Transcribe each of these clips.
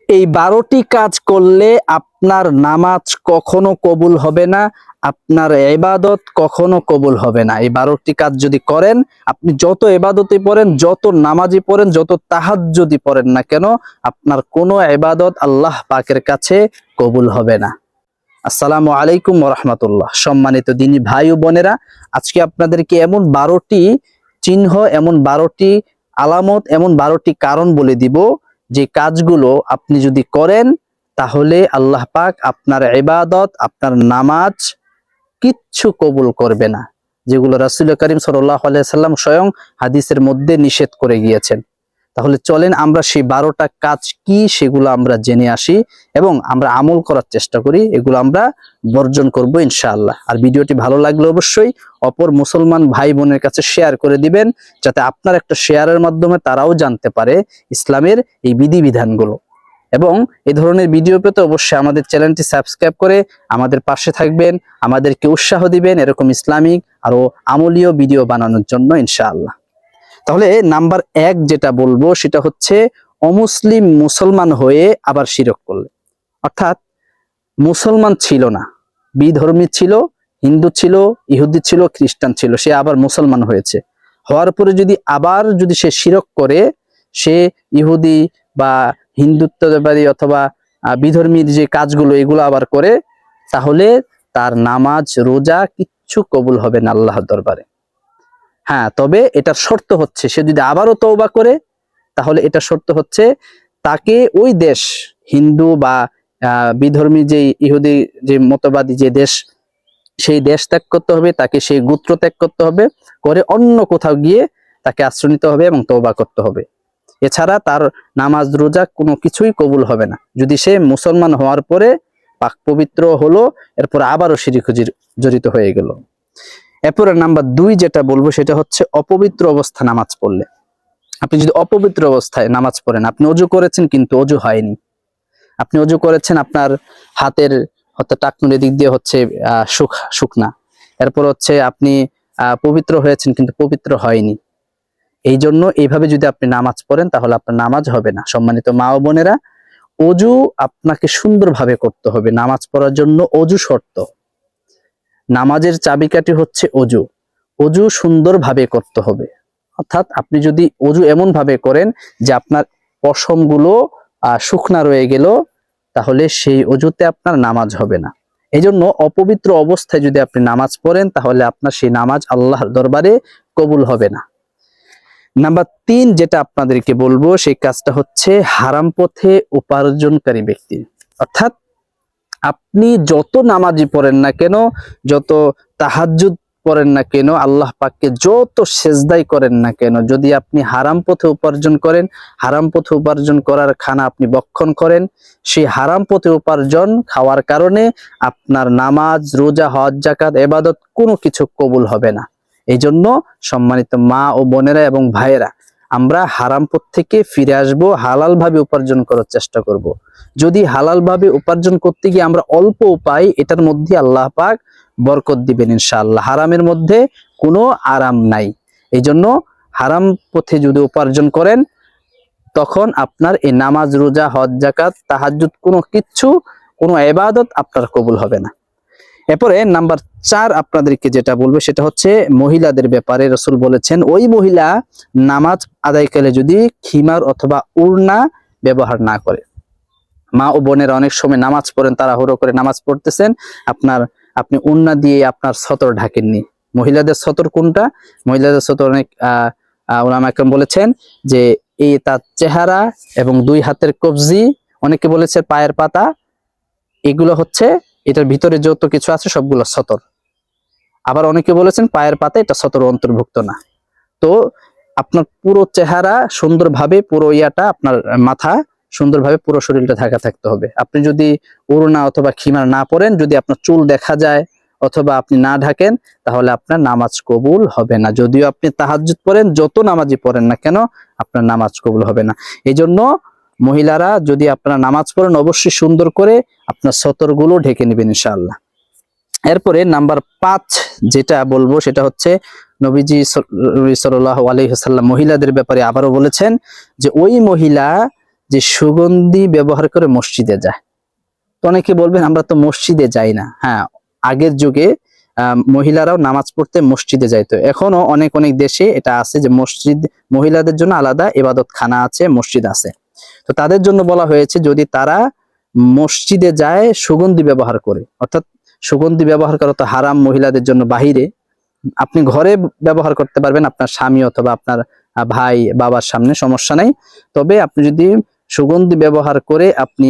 এই 12টি কাজ করলে আপনার নামাজ কখনো কবুল হবে না, আপনার ইবাদত কখনো কবুল হবে না। এই 12টি কাজ যদি করেন, আপনি যত ইবাদতই পড়েন, যত নামাজই পড়েন, যত তাহাজ্জুদি পড়েন না কেন, আপনার কোনো ইবাদত আল্লাহ পাকের কাছে কবুল হবে না। আসসালামু আলাইকুম ওয়া রাহমাতুল্লাহ। সম্মানিত দিনী ভাই ও বোনেরা, আজকে আপনাদেরকে এমন 12টি চিহ্ন, এমন 12টি আলামত, এমন 12টি কারণ বলে দিব যে কাজগুলো আপনি যদি করেন তাহলে আল্লাহ পাক আপনার ইবাদত, আপনার নামাজ কিচ্ছু কবুল করবে না, যেগুলো রাসূল করিম সাল্লাল্লাহু আলাইহি সাল্লাম স্বয়ং হাদিসের মধ্যে নিষেধ করে গিয়েছেন। তাহলে চলেন আমরা সেই 12টা কাজ কি সেগুলো আমরা জেনে আসি এবং আমরা আমল করার চেষ্টা করি, এগুলো আমরা বর্জন করব ইনশাআল্লাহ। আর ভিডিওটি ভালো লাগলে অবশ্যই অপর মুসলমান ভাই বোনের কাছে শেয়ার করে দিবেন, যাতে আপনার একটা শেয়ারের মাধ্যমে তারাও জানতে পারে ইসলামের এই বিধিবিধানগুলো। এবং এই ধরনের ভিডিও পেতে অবশ্যই আমাদের চ্যানেলটি সাবস্ক্রাইব করে আমাদের পাশে থাকবেন, আমাদেরকে উৎসাহ দিবেন এরকম ইসলামিক আরো আমলীয় ভিডিও বানানোর জন্য ইনশাআল্লাহ। তাহলে নাম্বার 1 যেটা বলবো সেটা হচ্ছে অমুসলিম মুসলমান হয়ে আবার শিরক করলে। অর্থাৎ মুসলমান ছিল না, বিধর্মী ছিল, হিন্দু ছিল, ইহুদি ছিল, খ্রিস্টান ছিল, সে আবার মুসলমান হয়েছে। হওয়ার পরে যদি সে শিরক করে, সে ইহুদি বা হিন্দুত্ববাদী অথবা বিধর্মীর যে কাজগুলো এগুলো আবার করে, তাহলে তার নামাজ রোজা কিচ্ছু কবুল হবে না আল্লাহর দরবারে। হ্যাঁ, তবে এটার শর্ত হচ্ছে সে যদি আবারও তওবা করে, তাহলে এটা শর্ত হচ্ছে তাকে ওই দেশ, হিন্দু বা বিধর্মী যে ইহুদি যে মতবাদী যে দেশ, সেই দেশ ত্যাগ করতে হবে, তাকে সেই গোত্র ত্যাগ করতে হবে, করে অন্য কোথাও গিয়ে তাকে আশ্রয় নিতে হবে এবং তওবা করতে হবে। এছাড়া তার নামাজ রোজা কোনো কিছুই কবুল হবে না। যদি সে মুসলমান হওয়ার পরে পাক পবিত্র হলো, এরপর আবারও শিরকে জড়িত হয়ে গেল। এরপরে নাম্বার 2 যেটা বলবো সেটা হচ্ছে অপবিত্র অবস্থা নামাজ পড়লে। আপনি যদি অপবিত্র অবস্থায় নামাজ পড়েন, আপনি ওযু করেছেন কিন্তু ওযু হয়নি, আপনি ওযু করেছেন আপনার হাতের হয়তো টাকনুর দিক দিয়ে হচ্ছে শুকনা, এরপর হচ্ছে আপনি পবিত্র হয়েছেন কিন্তু পবিত্র হয়নি, এই জন্য এইভাবে যদি আপনি নামাজ পড়েন তাহলে আপনার নামাজ হবে না। সম্মানিত মা ও বোনেরা, ওযু আপনাকে সুন্দরভাবে করতে হবে। নামাজ পড়ার জন্য ওযু শর্ত। নামাজের চাবিকাঠি হচ্ছে ওযু। ওযু সুন্দরভাবে করতে হবে। অর্থাৎ আপনি যদি ওযু এমন ভাবে করেন যে আপনার পশমগুলো শুকনা রয়ে গেল, তাহলে সেই ওযুতে আপনার নামাজ হবে না। এই জন্য অপবিত্র অবস্থায় যদি আপনি নামাজ পড়েন তাহলে আপনার সেই নামাজ আল্লাহর দরবারে কবুল হবে না। নাম্বার 3 যেটা আপনাদেরকে বলবো সেই কাজটা হচ্ছে হারাম পথে উপার্জনকারী ব্যক্তি। অর্থাৎ আপনি যত নামাজি পড়েন না কেন, যত তাহাজ্জুদ পড়েন না কেন, আল্লাহ পাককে যত সেজদাই করেন না কেন, যদি আপনি হারাম পথে উপার্জন করেন, হারাম পথে উপার্জন করার খানা আপনি ভক্ষণ করেন, সেই হারাম পথে উপার্জন খাওয়ার কারণে আপনার নামাজ, রোজা, হজ, যাকাত, ইবাদত কোনো কিছু কবুল হবে না। এই জন্য সম্মানিত মা ও বোনেরা এবং ভাইয়েরা, আমরা হারাম পথ থেকে ফিরে আসব, হালাল ভাবে উপার্জন করার চেষ্টা করব। যদি হালাল ভাবে উপার্জন করতে গিয়ে আমরা অল্প পাই, এটার মধ্যে আল্লাহ পাক বরকত দিবেন ইনশাআল্লাহ। হারামের মধ্যে কোনো আরাম নাই। এই জন্য হারাম পথে যদি উপার্জন করেন, তখন আপনার এই নামাজ, রোজা, হজ, যাকাত, তাহাজ্জুদ কোনো ইবাদত আপনার কবুল হবে না। এরপরে নাম্বার 4 আপনাদেরকে যেটা বলবো সেটা হচ্ছে মহিলাদের ব্যাপারে। রাসূল বলেছেন, ওই মহিলা নামাজ আদায়কালে যদি খিমার অথবা উড়না ব্যবহার না করে। মা ও বোনের অনেক সময় নামাজ পড়েন, তাড়াহুড়ো করে নামাজ পড়তেছেন, আপনি উড়না দিয়ে আপনার সতর ঢাকেননি। মহিলাদের সতর কোনটা? মহিলাদের সতর অনেক উলামা একরাম বলেছেন যে এই তার চেহারা এবং 2 হাতের কবজি, অনেকে বলেছে পায়ের পাতা, এগুলো হচ্ছে এটার ভিতরে যত কিছু আছে সবগুলো সতর। আবার অনেকে বলেছেন পায়ের পাতা এটা সতর অন্তর্ভুক্ত না। তো আপনার পুরো চেহারা সুন্দরভাবে, পুরো আপনার মাথা সুন্দরভাবে, পুরো শরীরটা ঢাকা থাকতে হবে। আপনি যদি ওড়না অথবা খিমার না পরেন, যদি আপনার চুল দেখা যায় অথবা আপনি না ঢাকেন, তাহলে আপনার নামাজ কবুল হবে না। যদিও আপনি তাহাজ্জুদ পড়েন, যত নামাজি পড়েন না কেন, আপনার নামাজ কবুল হবে না। এই জন্য মহিলারা যদি আপনারা নামাজ পড়েন, অবশ্যই সুন্দর করে আপনার সতরগুলো ঢেকে নেবেন ইনশাআল্লাহ। এরপরে নাম্বার 5 যেটা বলবো সেটা হচ্ছে নবীজি সাল্লাল্লাহু আলাইহি ওয়াসাল্লাম মহিলাদের ব্যাপারে আবারও বলেছেন যে ওই মহিলা যে সুগন্ধি ব্যবহার করে মসজিদে যায়। তো অনেকে বলবেন আমরা তো মসজিদে যাই না। হ্যাঁ, আগের যুগে মহিলারাও নামাজ পড়তে মসজিদে যাইতো। এখনো অনেক অনেক দেশে এটা আছে যে মসজিদ, মহিলাদের জন্য আলাদা ইবাদত খানা আছে, মসজিদ আছে। তো তাদের জন্য বলা হয়েছে যদি তারা মসজিদে যায় সুগন্ধি ব্যবহার করে, অর্থাৎ সুগন্ধি ব্যবহার করা তো হারাম মহিলাদের জন্য বাহিরে, আপনি ঘরে ব্যবহার করতে পারবেন আপনার স্বামী অথবা আপনার ভাই বাবার সামনে, সমস্যা নাই। তবে আপনি যদি সুগন্ধি ব্যবহার করে আপনি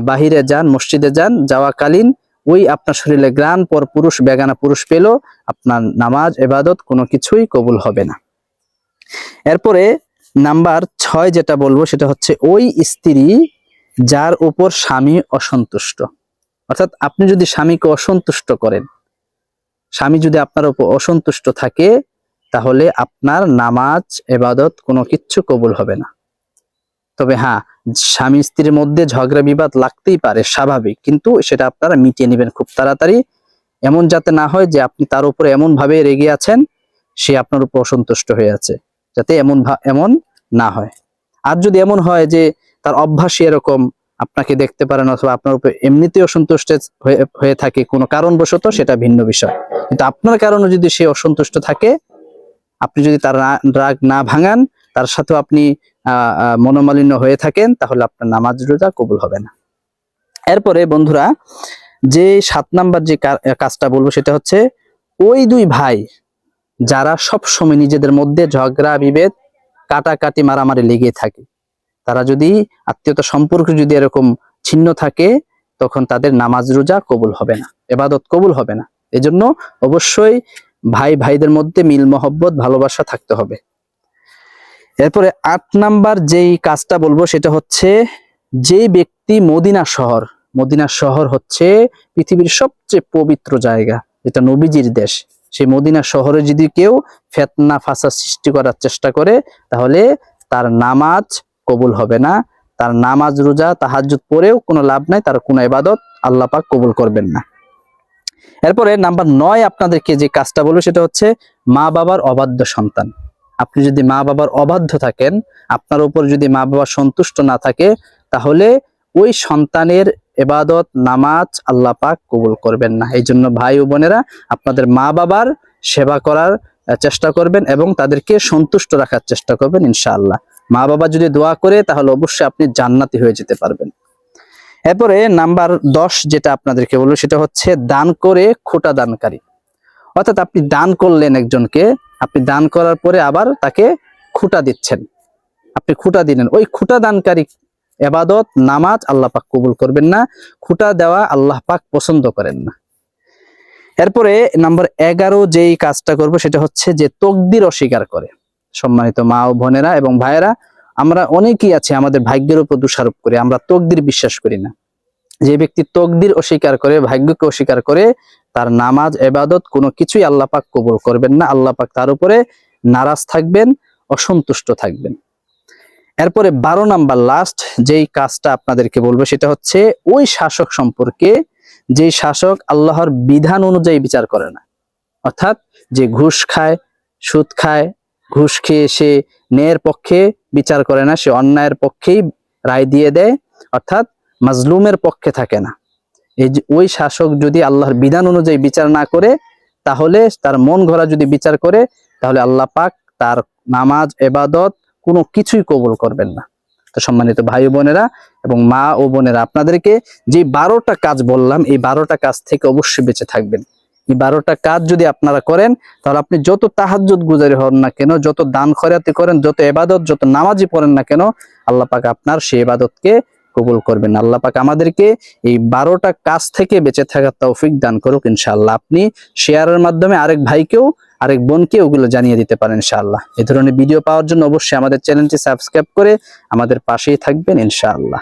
বাহিরে যান, মসজিদে যান, যাওয়াকালীন ওই আপনার শরীরে ঘ্রাণ পর পুরুষ, বেগানা পুরুষ পেল, আপনার নামাজ ইবাদত কোনো কিছুই কবুল হবে না। এরপরে নাম্বার 6 যেটা বলবো সেটা হচ্ছে ওই স্ত্রী যার উপর স্বামী অসন্তুষ্ট। অর্থাৎ আপনি যদি স্বামীকে অসন্তুষ্ট করেন, স্বামী যদি আপনার উপর অসন্তুষ্ট থাকে, তাহলে আপনার নামাজ ইবাদত কোনো কিচ্ছু কবুল হবে না। তবে হ্যাঁ, স্বামী স্ত্রীর মধ্যে ঝগড়া বিবাদ লাগতেই পারে, স্বাভাবিক, কিন্তু সেটা আপনারা মিটিয়ে নেবেন খুব তাড়াতাড়ি। এমন যাতে না হয় যে আপনি তার উপরে এমন ভাবে রেগে আছেন সে আপনার উপর অসন্তুষ্ট হয়ে আছে, যাতে এমন না হয়। আর যদি এমন হয় যে তার অভ্যাসই এরকম, আপনাকে দেখতে পারেন অথবা আপনার উপর এমনিতে অসন্তুষ্ট হয়ে থাকে কোনো কারণবশত, সেটা ভিন্ন বিষয়। কিন্তু আপনার কারণে যদি সে অসন্তুষ্ট থাকে, আপনি যদি তার রাগ না ভাঙান, তার সাথেও আপনি মনোমালিন্য হয়ে থাকেন, তাহলে আপনার নামাজ রোজা কবুল হবে না। এরপরে বন্ধুরা যে 7 নাম্বার যে কাজটা বলবো সেটা হচ্ছে ওই দুই ভাই যারা সব সময় নিজেদের মধ্যে ঝগড়া বিভেদ, কাটাকাটি, মারামারি লেগে থাকে, তারা যদি আত্মীয়তা সম্পর্ক যদি এরকম ছিন্ন থাকে, তখন তাদের নামাজ রোজা কবুল হবে না, ইবাদত কবুল হবে না। এজন্য অবশ্যই ভাই ভাইদের মধ্যে মিল মহব্বত, ভালোবাসা থাকতে হবে। এরপরে 8 নাম্বার যেই কাজটা বলবো সেটা হচ্ছে যে ব্যক্তি মদিনা শহর হচ্ছে পৃথিবীর সবচেয়ে পবিত্র জায়গা, এটা নবীজির দেশ, সেই মদিনা শহরে যদি কেউ ফিতনা ফাসাদ সৃষ্টি করার চেষ্টা করে, তাহলে তার নামাজ কবুল হবে না। তার নামাজ রোজা তাহাজ্জুদ পড়েও কোনো লাভ নাই, তার কোনো ইবাদত আল্লাহ পাক কবুল করবেন না। এরপরে নাম্বার 9 আপনাদেরকে যে কাজটা বলবো সেটা হচ্ছে মা বাবার অবাধ্য সন্তান। আপনি যদি মা বাবার অবাধ্য থাকেন, আপনার উপর যদি মা বাবা সন্তুষ্ট না থাকে, তাহলে ওই সন্তানের ইবাদত, নামাজ আল্লাহ পাক কবুল করবেন না। এই জন্য ভাই ও বোনেরা, আপনাদের মা বাবার সেবা করার চেষ্টা করবেন এবং তাদেরকে সন্তুষ্ট রাখার চেষ্টা করবেন ইনশাআল্লাহ। মা বাবা যদি দোয়া করে, তাহলে অবশ্যই আপনি জান্নাতি হয়ে যেতে পারবেন। এরপরে নাম্বার 10 যেটা আপনাদেরকে বলবো সেটা হচ্ছে দান করে খোটা দানকারী। অর্থাৎ আপনি দান করলেন একজনকে, আপনি দান করার পরে আবার তাকে খুঁটা দিচ্ছেন, আপনি খুঁটা দিলেন, ওই খুঁটা দানকারী ইবাদত, নামাজ আল্লাহ পাক কবুল করবেন না। খুঁটা দেওয়া আল্লাহ পাক পছন্দ করেন না। এরপরে নাম্বার 11 যেই কাজটা করব সেটা হচ্ছে যে তকদির অস্বীকার করে। সম্মানিত মা ও বোনেরা এবং ভাইয়েরা, আমরা অনেকেই আছে আমাদের ভাগ্যের উপর দোষারোপ করি, আমরা তকদির বিশ্বাস করি না। যে ব্যক্তি তকদির অস্বীকার করে, ভাগ্যকে অস্বীকার করে, তার নামাজ ইবাদত কোনো কিছুই আল্লাহ পাক কবুল করবেন না। আল্লাহ পাক তার উপরে নারাজ থাকবেন, অসন্তুষ্ট থাকবেন। এরপরে 12 নাম্বার লাস্ট যেই কাজটা আপনাদেরকে বলবো সেটা হচ্ছে ওই শাসক সম্পর্কে যেই শাসক আল্লাহর বিধান অনুযায়ী বিচার করে না। অর্থাৎ যে ঘুষ খায়, সুদ খায়, ঘুষ খেয়ে সে ন্যায়ের পক্ষে বিচার করে না, সে অন্যায়ের পক্ষেই রায় দিয়ে দেয়, অর্থাৎ মাজলুমের পক্ষে থাকে না। এই যে ওই শাসক যদি আল্লাহর বিধান অনুযায়ী বিচার না করে, তাহলে তার মন গড়া যদি বিচার করে, তাহলে আল্লাহ পাক তার নামাজ ইবাদত কোনো কিছুই কবুল করবেন না। তো সম্মানিত ভাই বোনেরা এবং মা ও বোনেরা, আপনাদেরকে যে 12টা কাজ বললাম, এই 12টা কাজ থেকে অবশ্যই বেঁচে থাকবেন। এই 12টা কাজ যদি আপনারা করেন, তাহলে আপনি যত তাহাজ্জুদ গুজারি হন না কেন, যত দান খয়রাতি করেন, যত ইবাদত, যত নামাজি পড়েন না কেন, আল্লাহ পাক আপনার সেই ইবাদতকে কবুল করবেন। আল্লাহ পাক আমাদেরকে এই 12টা কাজ থেকে বেঁচে থাকার তৌফিক দান করুক ইনশাআল্লাহ। আপনি শেয়ারের মাধ্যমে আরেক ভাইকেও, আরেক বোনকে ওগুলো জানিয়ে দিতে পারেন ইনশাআল্লাহ। এই ধরনের ভিডিও পাওয়ার জন্য অবশ্যই আমাদের চ্যানেলটি সাবস্ক্রাইব করে আমাদের পাশেই থাকবেন ইনশাআল্লাহ।